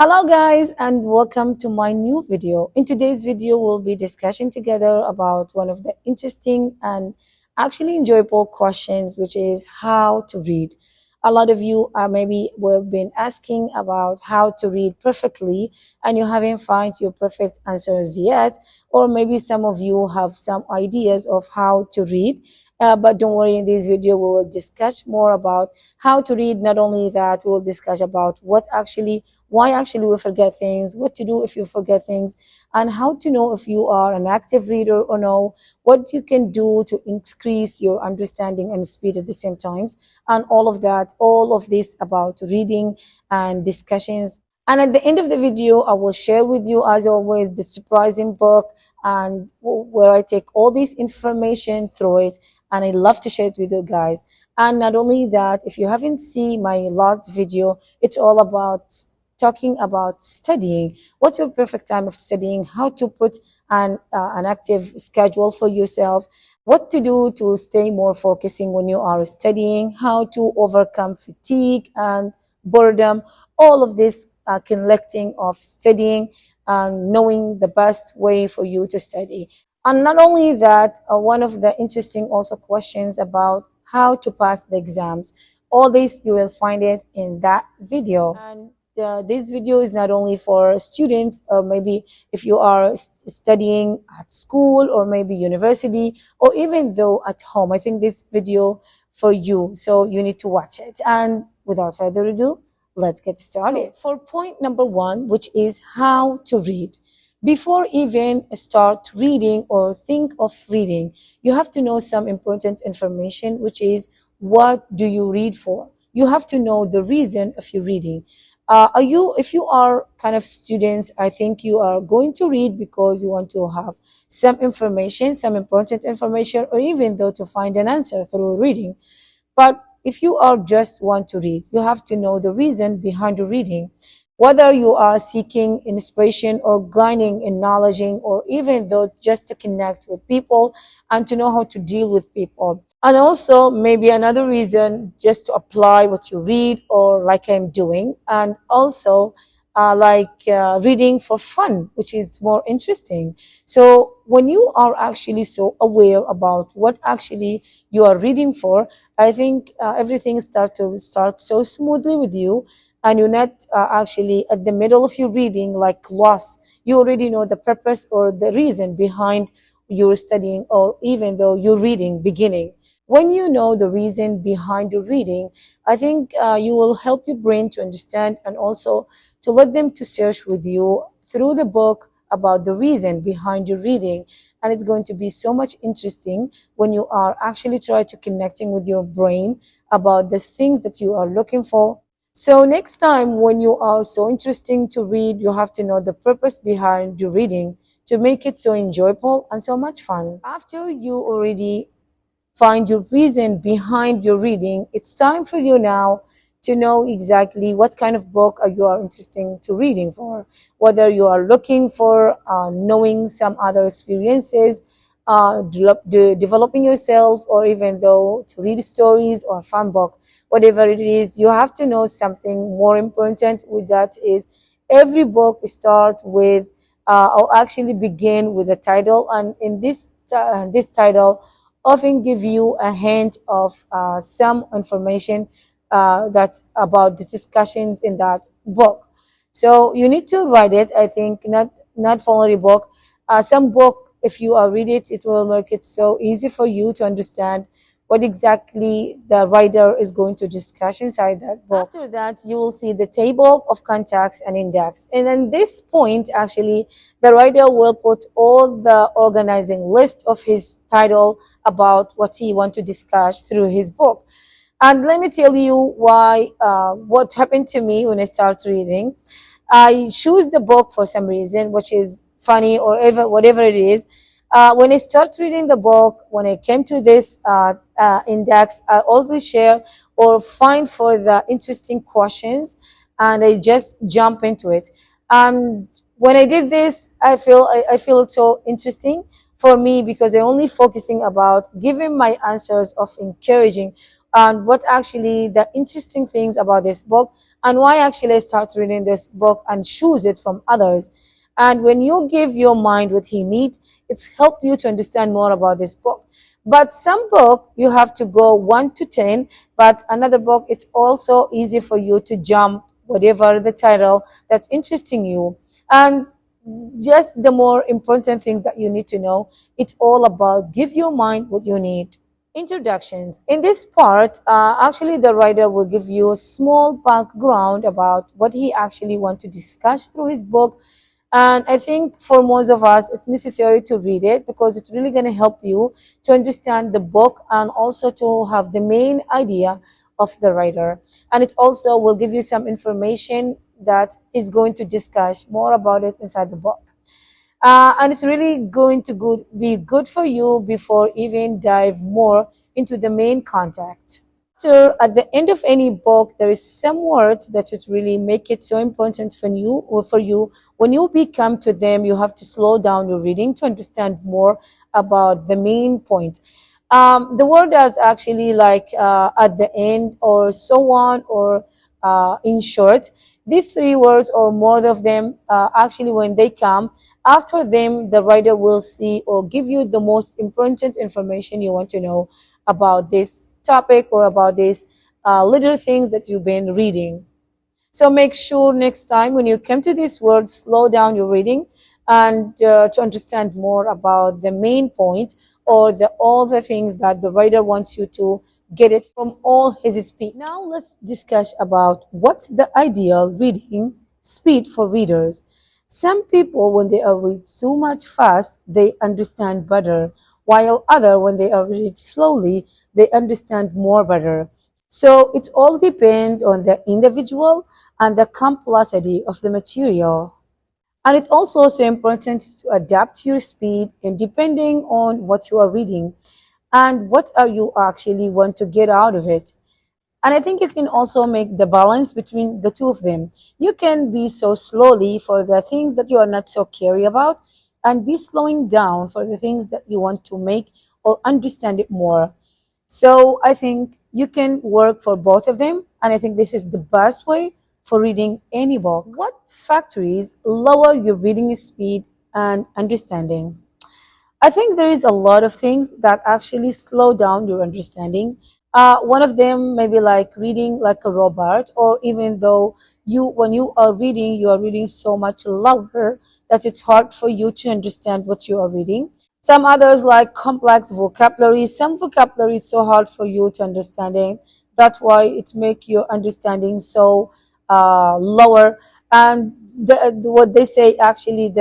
Hello guys and welcome to my new video. In today's video, we'll be discussing together about one of the interesting and actually enjoyable questions, which is how to read. A lot of you maybe will been asking about how to read perfectly and you haven't found your perfect answers yet, or maybe some of you have some ideas of how to read. But don't worry, in this video we will discuss more about how to read. Not only that, we'll discuss about why actually we forget things, what to do if you forget things, and how to know if you are an active reader or no, what you can do to increase your understanding and speed at the same times, and all of this about reading and discussions. And at the end of the video, I will share with you, as always, the surprising book and where I take all this information through it. And I love to share it with you guys. And not only that, if you haven't seen my last video, it's all about talking about studying. What's your perfect time of studying? How to put an active schedule for yourself? What to do to stay more focusing when you are studying? How to overcome fatigue and boredom? All of this collecting of studying and knowing the best way for you to study. And not only that, one of the interesting also questions about how to pass the exams. All this you will find it in that video. And this video is not only for students, or maybe if you are studying at school or maybe university, or even though at home. I think this video for you, so you need to watch it. And without further ado, let's get started. So for point number one, which is how to read. Before even start reading or think of reading, you have to know some important information, which is what do you read for? You have to know the reason of your reading. If you are kind of students, I think you are going to read because you want to have some information, some important information, or even though to find an answer through reading. But if you are just want to read, you have to know the reason behind the reading. Whether you are seeking inspiration or gaining in knowledge, or even though just to connect with people and to know how to deal with people. And also maybe another reason just to apply what you read, or like I'm doing. And also reading for fun, which is more interesting. So when you are actually so aware about what actually you are reading for, I think everything start so smoothly with you, and you're not actually at the middle of your reading like lost. You already know the purpose or the reason behind your studying, or even though you're reading beginning. When you know the reason behind your reading, I think you will help your brain to understand, and also to let them to search with you through the book about the reason behind your reading. And it's going to be so much interesting when you are actually trying to connecting with your brain about the things that you are looking for. So next time when you are so interesting to read, you have to know the purpose behind your reading to make it so enjoyable and so much fun. After you already find your reason behind your reading, it's time for you now to know exactly what kind of book you are interested to reading for. Whether you are looking for knowing some other experiences, developing yourself, or even though to read stories or fun book, whatever it is, you have to know something more important with that is every book start with or actually begin with a title, and in this title often give you a hint of some information that's about the discussions in that book. So you need to write it. I think not for every book. Some book, if you read it, it will make it so easy for you to understand what exactly the writer is going to discuss inside that book. After that, you will see the table of contacts and index. And then this point, actually, the writer will put all the organizing list of his title about what he wants to discuss through his book. And let me tell you why, what happened to me when I start reading. I choose the book for some reason, which is funny or whatever it is. When I start reading the book, when I came to this index, I also share or find for the interesting questions, and I just jump into it. And when I did this, I feel it so interesting for me, because I'm only focusing about giving my answers of encouraging and what actually the interesting things about this book, and why actually I start reading this book and choose it from others. And when you give your mind what he need, it's help you to understand more about this book. But some book you have to go 1 to 10, but another book it's also easy for you to jump whatever the title that's interesting you. And just the more important things that you need to know, it's all about give your mind what you need. Introductions. In this part, actually the writer will give you a small background about what he actually wants to discuss through his book. And I think for most of us, it's necessary to read it because it's really going to help you to understand the book and also to have the main idea of the writer. And it also will give you some information that is going to discuss more about it inside the book. And it's really going to be good for you before even dive more into the main content. So at the end of any book, there is some words that should really make it so important for you. Or for you, when you become to them, you have to slow down your reading to understand more about the main point. The word is actually like at the end or so on or in short. These three words or more of them, actually when they come, after them the writer will see or give you the most important information you want to know about this topic or about these little things that you've been reading. So make sure next time when you come to this word, slow down your reading and to understand more about the main point or all the things that the writer wants you to get it from all his speech. Now let's discuss about what's the ideal reading speed for readers. Some people, when they are read too much fast, they understand better, while other, when they are read slowly, they understand more better. So it all depends on the individual and the complexity of the material. And it also is important to adapt your speed and depending on what you are reading and what are you actually want to get out of it. And I think you can also make the balance between the two of them. You can be so slowly for the things that you are not so carry about and be slowing down for the things that you want to make or understand it more. So I think you can work for both of them. And I think this is the best way for reading any book. What factors lower your reading speed and understanding? I think there is a lot of things that actually slow down your understanding. One of them maybe like reading like a robot, or even though when you are reading so much lower that it's hard for you to understand what you are reading. Some others like complex vocabulary. Some vocabulary is so hard for you to understanding. That's why it make your understanding so lower. And what they say actually,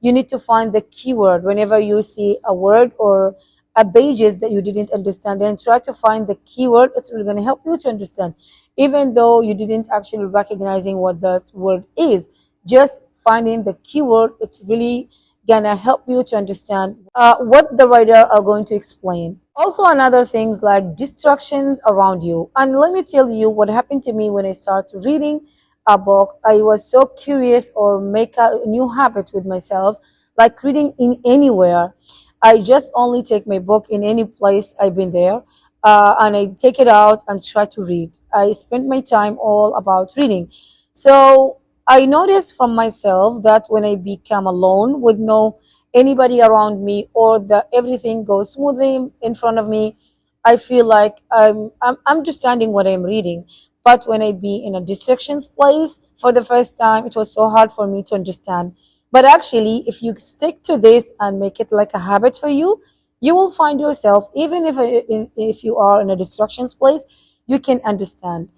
you need to find the keyword whenever you see a word or a pages that you didn't understand, and try to find the keyword. It's really going to help you to understand, even though you didn't actually recognizing what that word is. Just finding the keyword, it's really gonna help you to understand what the writer are going to explain. Also, another things like distractions around you. And let me tell you what happened to me when I started reading a book. I was so curious or make a new habit with myself, like reading in anywhere. I just only take my book in any place I've been there, and I take it out and try to read. I spend my time all about reading. So I noticed from myself that when I become alone with no anybody around me, or that everything goes smoothly in front of me, I feel like I'm understanding what I'm reading. But when I be in a distractions place for the first time, it was so hard for me to understand. But actually, if you stick to this and make it like a habit for you, you will find yourself, even if you are in a distractions place, you can understand.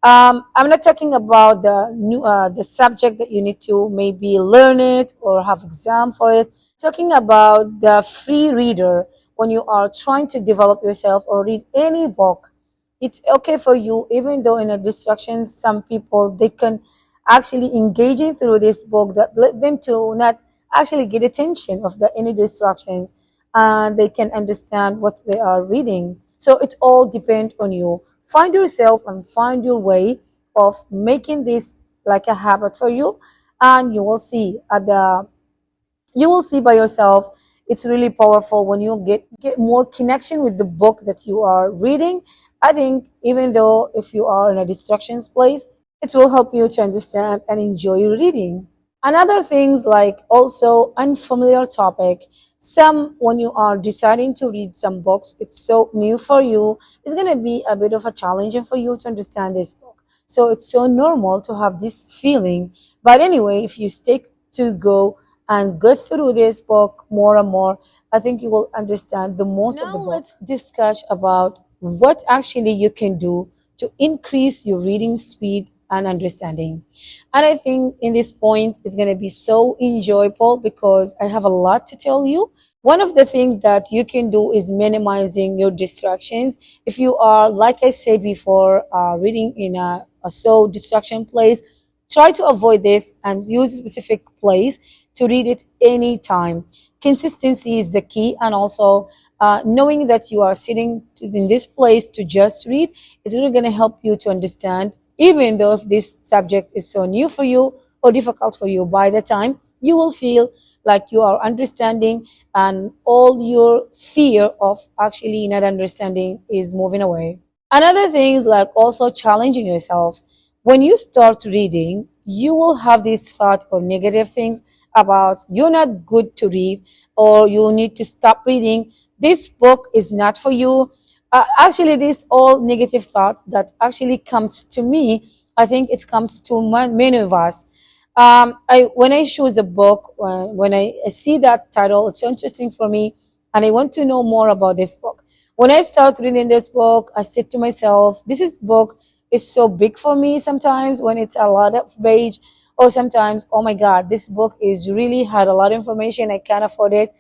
I'm not talking about the subject that you need to maybe learn it or have exam for it. Talking about the free reader, when you are trying to develop yourself or read any book, it's okay for you, even though in a distractions, some people they can actually engaging through this book that let them to not actually get attention of the any distractions, and they can understand what they are reading. So it all depends on you. Find yourself and find your way of making this like a habit for you, and you will see by yourself. It's really powerful when you get more connection with the book that you are reading, I think even though if you are in a distractions place, it will help you to understand and enjoy reading. Another things like also unfamiliar topic. Some when you are deciding to read some books, it's so new for you. It's gonna be a bit of a challenge for you to understand this book. So it's so normal to have this feeling. But anyway, if you stick to go through this book more and more, I think you will understand the most of the book. Now let's discuss about what actually you can do to increase your reading speed and understanding. And I think in this point is going to be so enjoyable because I have a lot to tell you. One of the things that you can do is minimizing your distractions. If you are, like I said before, reading in a so distraction place, try to avoid this and use a specific place to read it anytime. Consistency is the key, and also knowing that you are sitting in this place to just read is really going to help you to understand, even though if this subject is so new for you or difficult for you. By the time you will feel like you are understanding, and all your fear of actually not understanding is moving away. Another thing is like also challenging yourself. When you start reading, you will have this thought or negative things about you're not good to read or you need to stop reading. This book is not for you. Actually, this all negative thoughts that actually comes to me, I think it comes to many of us. When I choose a book, when I see that title, it's so interesting for me, and I want to know more about this book. When I start reading this book, I said to myself, this book is so big for me sometimes when it's a lot of page, or sometimes, oh my God, this book is really had a lot of information, I can't afford it.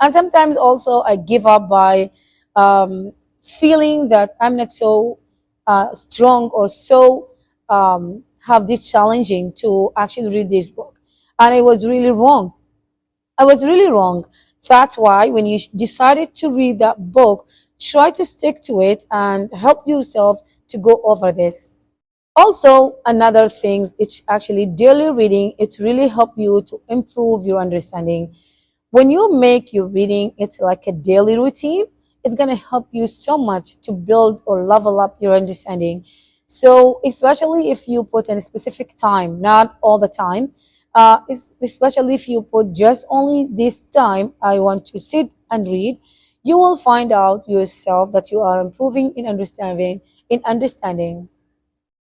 And sometimes also I give up by feeling that I'm not so strong or so have this challenging to actually read this book. And I was really wrong. I was really wrong. That's why when you decided to read that book, try to stick to it and help yourself to go over this. Also, another thing, it's actually daily reading. It really help you to improve your understanding. When you make your reading, it's like a daily routine. It's going to help you so much to build or level up your understanding. So, especially if you put in a specific time, not all the time, especially if you put just only this time, I want to sit and read, you will find out yourself that you are improving in understanding.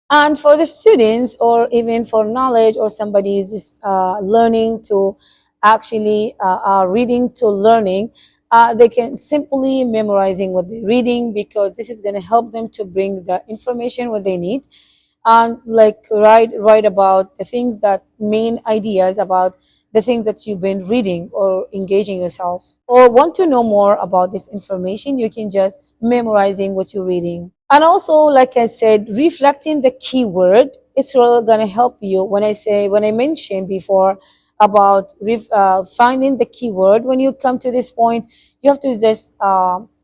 And for the students, or even for knowledge, or somebody is just learning to actually reading to learning, they can simply memorizing what they're reading, because this is going to help them to bring the information what they need, and like write about the things that main ideas about the things that you've been reading or engaging yourself, or want to know more about this information, you can just memorizing what you're reading. And also, like I said, reflecting the keyword, it's really going to help you. When I mentioned before about finding the keyword, when you come to this point, you have to just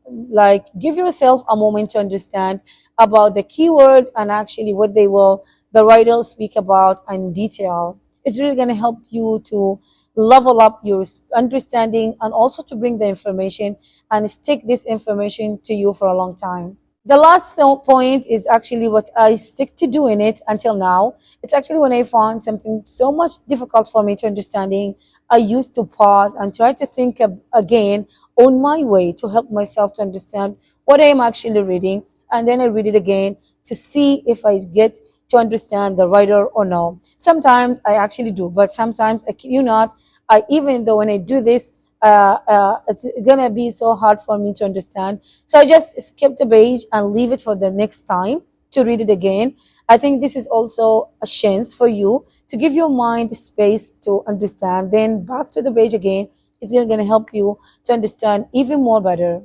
like give yourself a moment to understand about the keyword and actually what the writer will speak about in detail. It's really going to help you to level up your understanding, and also to bring the information and stick this information to you for a long time. The last point is actually what I stick to doing it until now. It's actually when I found something so much difficult for me to understanding, I used to pause and try to think again on my way to help myself to understand what I am actually reading. And then I read it again to see if I get to understand the writer or no. Sometimes I actually do, but sometimes I kid you not, even though when I do this, it's gonna be so hard for me to understand. So I just skip the page and leave it for the next time to read it again. I think this is also a chance for you to give your mind space to understand. Then back to the page again. It's gonna help you to understand even more better.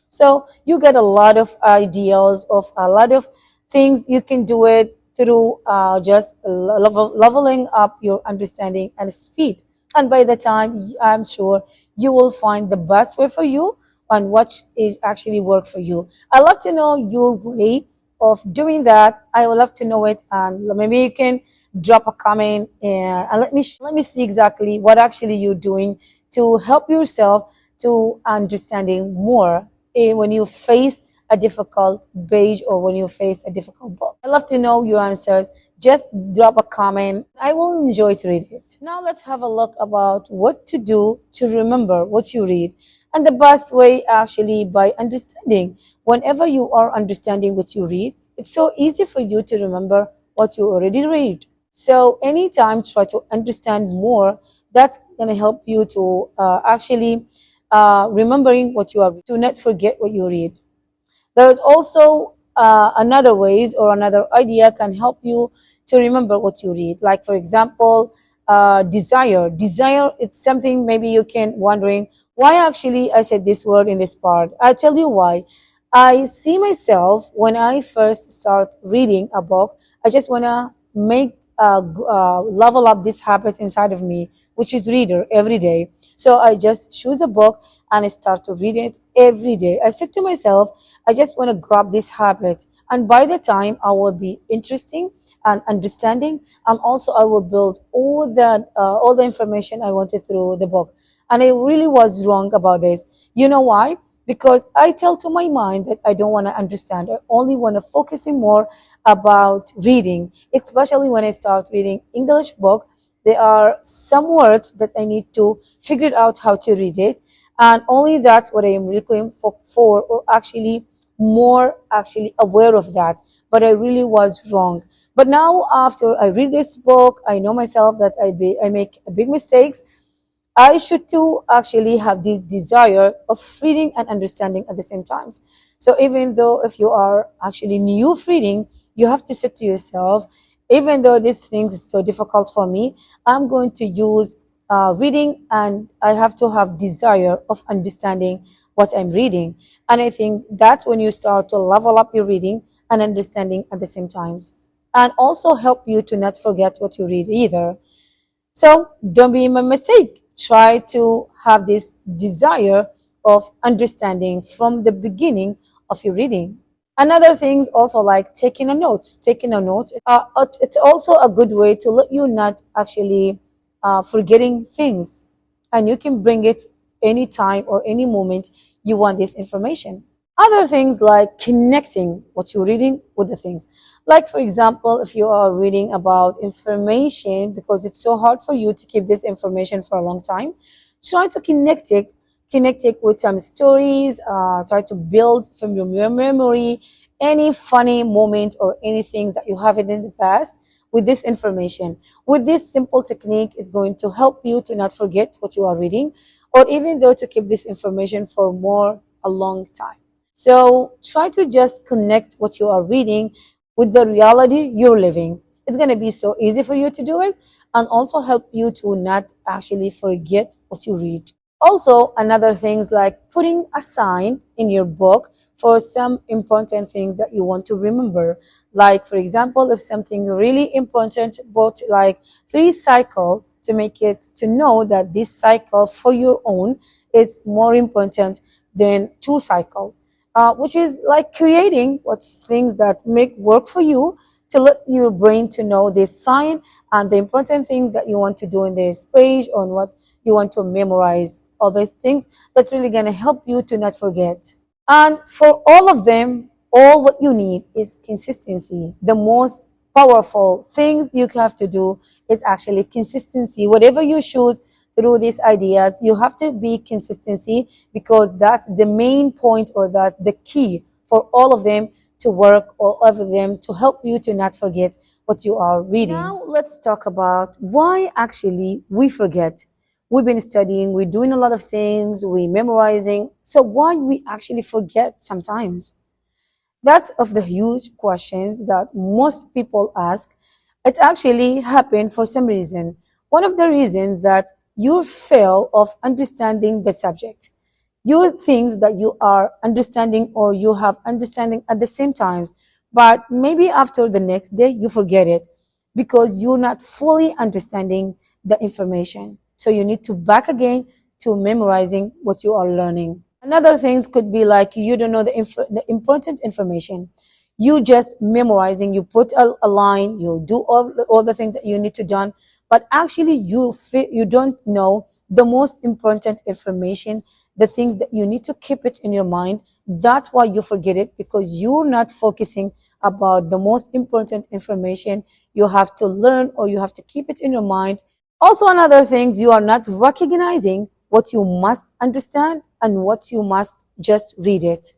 So you get a lot of ideas of a lot of things you can do it through just leveling up your understanding and speed. And by the time, I'm sure you will find the best way for you and what is actually work for you. I love to know your way of doing that. I would love to know it, and maybe you can drop a comment and let me see exactly what actually you're doing to help yourself to understanding more when you face a difficult page or when you face a difficult book? I'd love to know your answers. Just drop a comment. I will enjoy to read it. Now let's have a look about what to do to remember what you read. And the best way actually by understanding. Whenever you are understanding what you read, it's so easy for you to remember what you already read. So anytime try to understand more, that's going to help you to actually remembering what you are, to not forget what you read. There is also another ways or another idea can help you to remember what you read. Like for example, desire. Desire, it's something maybe you can wondering why actually I said this word in this part. I'll tell you why. I see myself when I first start reading a book, I just want to make level up this habit inside of me, which is reader every day. So I just choose a book and I start to read it every day. I said to myself, I just want to grab this habit. And by the time I will be interesting and understanding, and also I will build all the information I wanted through the book. And I really was wrong about this. You know why? Because I tell to my mind that I don't want to understand. I only want to focusing more about reading, especially when I start reading English book. There are some words that I need to figure out how to read it. And only that's what I am looking for or actually more actually aware of that. But I really was wrong. But now after I read this book, I know myself that I make big mistakes. I should too actually have the desire of reading and understanding at the same time. So even though if you are actually new of reading, you have to say to yourself, even though this thing is so difficult for me, I'm going to use reading and I have to have desire of understanding what I'm reading. And I think that's when you start to level up your reading and understanding at the same times. And also help you to not forget what you read either. So don't be a mistake. Try to have this desire of understanding from the beginning of your reading. Another thing is also like taking a note. Taking a note, it's also a good way to let you not actually forgetting things. And you can bring it anytime or any moment you want this information. Other things like connecting what you're reading with the things. Like, for example, if you are reading about information, because it's so hard for you to keep this information for a long time, try to connect it with some stories, try to build from your memory any funny moment or anything that you have in the past with this information. With this simple technique, it's going to help you to not forget what you are reading, or even though to keep this information for a long time. So try to just connect what you are reading with the reality you're living. It's going to be so easy for you to do it and also help you to not actually forget what you read. Also, another things like putting a sign in your book for some important things that you want to remember. Like, for example, if something really important, but like 3 cycle, to make it to know that this cycle for your own is more important than 2 cycle. Which is like creating things that make work for you to let your brain to know this sign and the important things that you want to do in this page on what you want to memorize. All these things that's really going to help you to not forget. And for all of them, all what you need is consistency. The most powerful things you have to do is actually consistency. Whatever you choose through these ideas, you have to be consistency, because that's the main point, or that the key for all of them to work, or all of them to help you to not forget what you are reading. Now let's talk about why actually we forget. We've been studying, we're doing a lot of things, we're memorizing. So why we actually forget sometimes? That's of the huge questions that most people ask. It's actually happened for some reason. One of the reasons that you fail of understanding the subject. You think that you are understanding or you have understanding at the same times, but maybe after the next day you forget it because you're not fully understanding the information. So you need to back again to memorizing what you are learning. Another things could be like you don't know the important information. You just memorizing, you put a line, you do all the things that you need to done, but actually you don't know the most important information, the things that you need to keep it in your mind That's why you forget it, because you're not focusing about the most important information you have to learn, or you have to keep it in your mind. Also, another thing, you are not recognizing what you must understand and what you must just read it.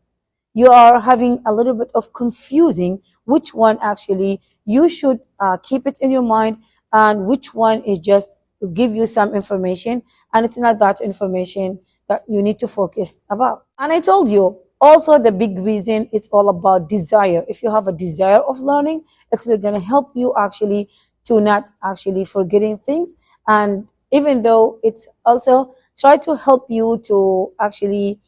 You are having a little bit of confusing which one actually you should keep it in your mind, and which one is just to give you some information, and it's not that information that you need to focus about. And I told you also, the big reason, it's all about desire. If you have a desire of learning, it's going to help you actually to not actually forgetting things. And even though it's also try to help you to actually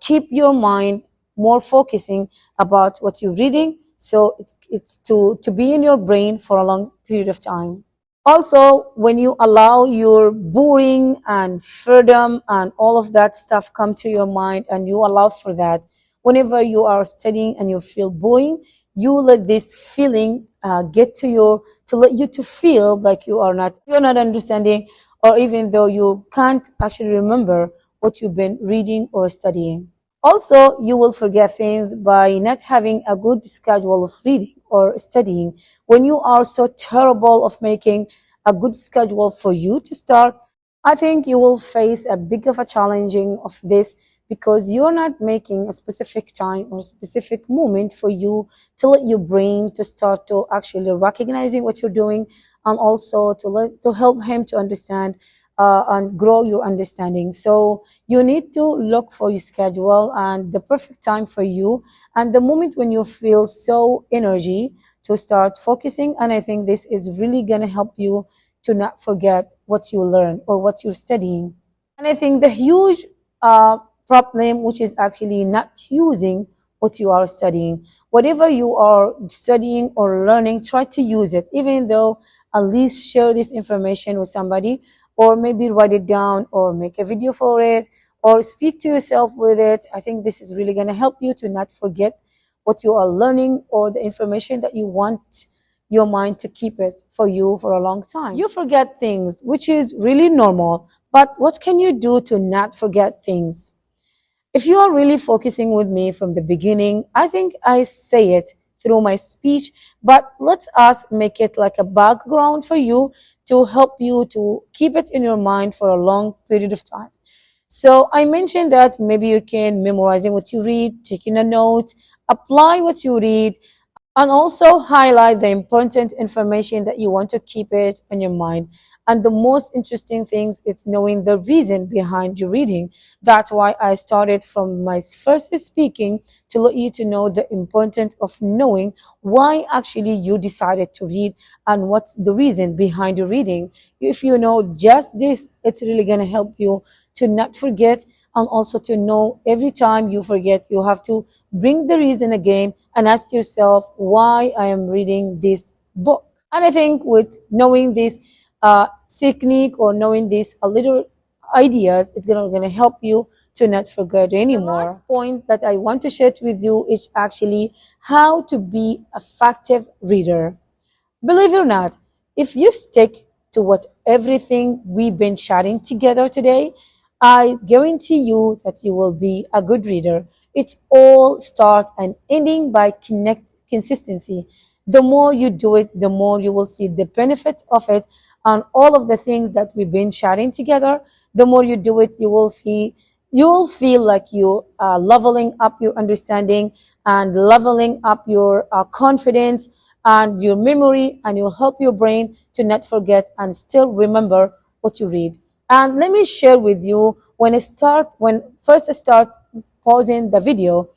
keep your mind more focusing about what you're reading, so it's to be in your brain for a long period of time. Also, when you allow your boring and freedom and all of that stuff come to your mind, and you allow for that, whenever you are studying and you feel boring, you let this feeling get to your, to let you to feel like you're not understanding, or even though you can't actually remember what you've been reading or studying. Also, you will forget things by not having a good schedule of reading or studying. When you are so terrible of making a good schedule for you to start, I think you will face a big of a challenging of this, because you're not making a specific time or specific moment for you to let your brain to start to actually recognizing what you're doing, and also to help him to understand and grow your understanding. So you need to look for your schedule and the perfect time for you, and the moment when you feel so energy to start focusing. And I think this is really going to help you to not forget what you learn or what you're studying. And I think the huge problem, which is actually not using what you are studying. Whatever you are studying or learning, try to use it, even though at least share this information with somebody, or maybe write it down, or make a video for it, or speak to yourself with it. I think this is really going to help you to not forget what you are learning, or the information that you want your mind to keep it for you for a long time. You forget things, which is really normal, but what can you do to not forget things? If you are really focusing with me from the beginning, I think I say it through my speech, but let us make it like a background for you to help you to keep it in your mind for a long period of time. So I mentioned that maybe you can memorizing what you read, taking a note, apply what you read, and also highlight the important information that you want to keep it in your mind. And the most interesting things is knowing the reason behind your reading. That's why I started from my first speaking, to let you to know the importance of knowing why actually you decided to read, and what's the reason behind your reading. If you know just this, it's really going to help you to not forget, and also to know every time you forget, you have to bring the reason again and ask yourself why I am reading this book. And I think with knowing this technique, or knowing these little ideas, it's going to help you to not forget anymore. The last point that I want to share with you is actually how to be an effective reader. Believe it or not, if you stick to what everything we've been chatting together today, I guarantee you that you will be a good reader. It's all start and ending by consistency. The more you do it, the more you will see the benefit of it, and all of the things that we've been chatting together. The more you do it, you will feel like you are leveling up your understanding, and leveling up your confidence and your memory, and you'll help your brain to not forget and still remember what you read. And let me share with you, when first I start pausing the video,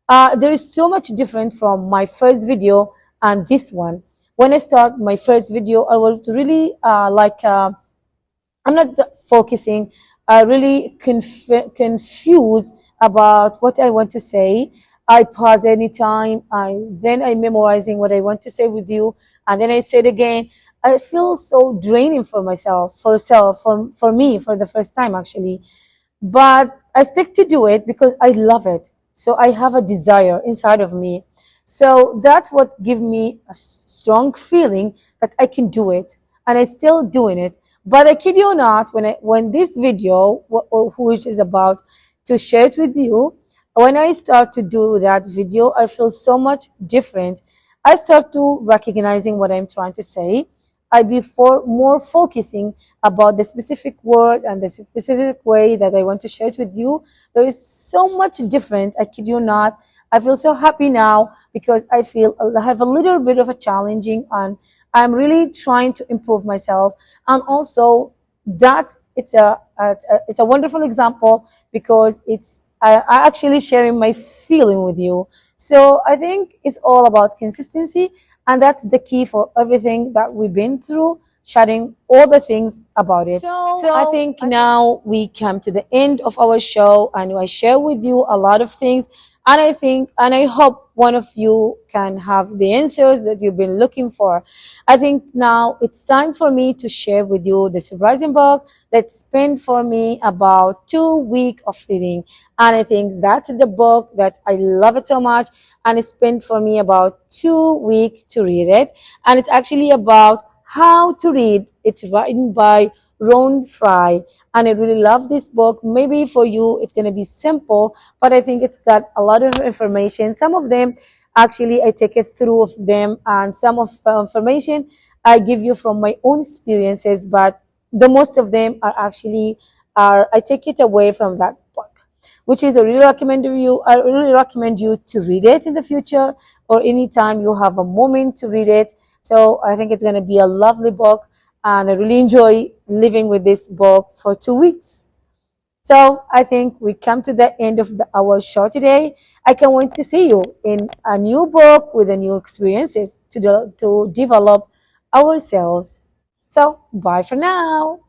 there is so much different from my first video and this one. When I start my first video, I was really I'm not focusing. I really confused about what I want to say. I pause anytime. Then I memorizing what I want to say with you, and then I say it again. I feel so draining for myself, for me, for the first time actually. But I stick to do it because I love it. So I have a desire inside of me. So that's what gives me a strong feeling that I can do it, and I still doing it. But I kid you not, when this video, which is about to share it with you, when I start to do that video, I feel so much different. I start to recognizing what I'm trying to say. I be more focusing about the specific word and the specific way that I want to share it with you. There is so much different. I kid you not. I feel so happy now because I have a little bit of a challenging, and I'm really trying to improve myself. And also that it's a wonderful example because I actually sharing my feeling with you. So I think it's all about consistency, and that's the key for everything that we've been through, sharing all the things about it. So I think now we come to the end of our show, and I share with you a lot of things. And I think, and I hope one of you can have the answers that you've been looking for. I think now it's time for me to share with you the surprising book that spent for me about 2 weeks of reading. And I think that's the book that I love it so much. And it spent for me about 2 weeks to read it. And it's actually about how to read. It's written by Ron Fry, and I really love this book. Maybe for you it's going to be simple, but I think it's got a lot of information. Some of them actually I take it through of them, and some of the information I give you from my own experiences, but the most of them are actually are I take it away from that book, which is I really recommend you to read it in the future or anytime you have a moment to read it. So I think it's going to be a lovely book, and I really enjoy living with this book for 2 weeks. So I think we come to the end of our show today. I can't wait to see you in a new book with a new experiences to develop ourselves. So bye for now.